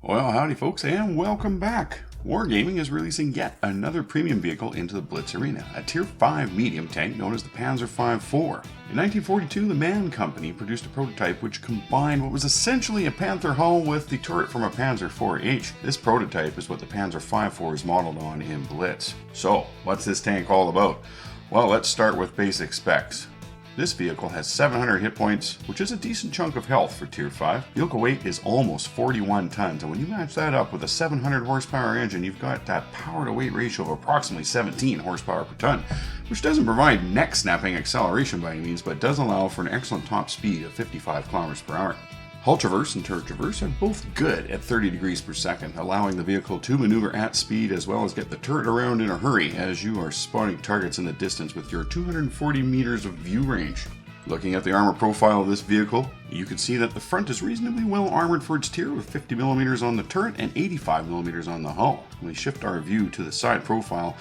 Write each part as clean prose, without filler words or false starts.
Well, howdy folks, and welcome back. Wargaming is releasing yet another premium vehicle into the Blitz arena, a Tier 5 medium tank known as the Pz.V. In 1942, the Mann Company produced a prototype which combined what was essentially a Panther hull with the turret from a Panzer IV-H. This prototype is what the Pz.V. is modeled on in Blitz. So, what's this tank all about? Well, let's start with basic specs. This vehicle has 700 hit points, which is a decent chunk of health for Tier 5. Vehicle weight is almost 41 tons, and when you match that up with a 700 horsepower engine, you've got that power to weight ratio of approximately 17 horsepower per ton, which doesn't provide neck-snapping acceleration by any means, but does allow for an excellent top speed of 55 kilometers per hour. Hull traverse and turret traverse are both good at 30 degrees per second, allowing the vehicle to maneuver at speed as well as get the turret around in a hurry as you are spotting targets in the distance with your 240 meters of view range. Looking at the armor profile of this vehicle, you can see that the front is reasonably well armored for its tier with 50mm on the turret and 85mm on the hull. When we shift our view to the side profile,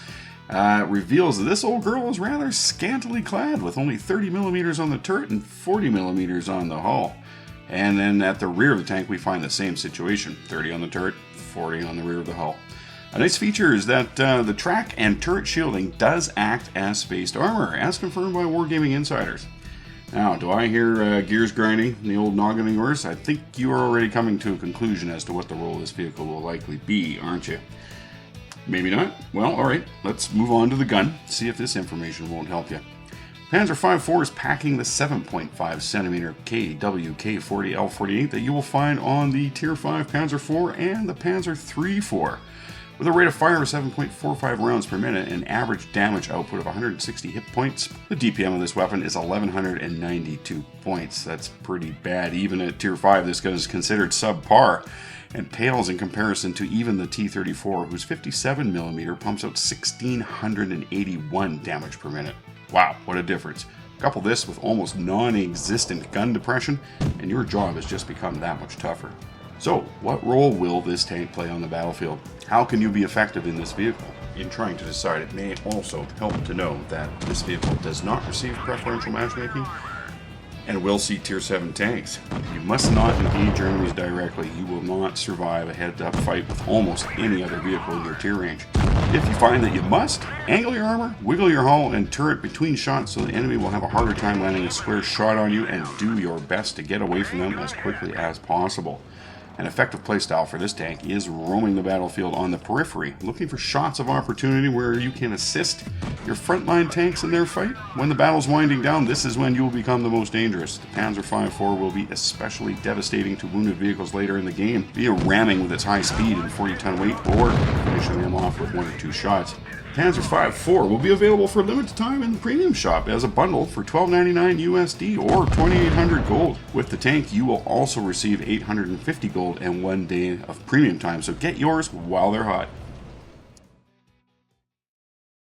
it reveals that this old girl is rather scantily clad with only 30mm on the turret and 40mm on the hull. And then at the rear of the tank we find the same situation, 30 on the turret, 40 on the rear of the hull. A nice feature is that the track and turret shielding does act as spaced armor, as confirmed by Wargaming insiders. Now, do I hear gears grinding in the old noggin of yours? I think you are already coming to a conclusion as to what the role of this vehicle will likely be, aren't you? Maybe not? Well, alright, let's move on to the gun, see if this information won't help you. Pz.V. is packing the 7.5cm KWK40L48 that you will find on the Tier 5 Panzer IV and the Panzer III-4. With a rate of fire of 7.45 rounds per minute and average damage output of 160 hit points, the DPM of this weapon is 1192 points. That's pretty bad. Even at Tier 5, this gun is considered subpar and pales in comparison to even the T-34, whose 57mm pumps out 1681 damage per minute. Wow, what a difference. Couple this with almost non-existent gun depression, and your job has just become that much tougher. So, what role will this tank play on the battlefield? How can you be effective in this vehicle? In trying to decide, it may also help to know that this vehicle does not receive preferential matchmaking and will see Tier 7 tanks. You must not engage your enemies directly. You will not survive a head-to-up fight with almost any other vehicle in your tier range. If you find that you must, angle your armor, wiggle your hull and turret between shots so the enemy will have a harder time landing a square shot on you, and do your best to get away from them as quickly as possible. An effective playstyle for this tank is roaming the battlefield on the periphery, looking for shots of opportunity where you can assist your frontline tanks in their fight. When the battle's winding down, this is when you will become the most dangerous. The Pz.V. will be especially devastating to wounded vehicles later in the game, via ramming with its high speed and 40-ton weight, or finishing them off with 1 or 2 shots. Pz.V. will be available for a limited time in the premium shop as a bundle for $12.99 USD or 2,800 gold. With the tank, you will also receive 850 gold and 1 day of premium time, so get yours while they're hot.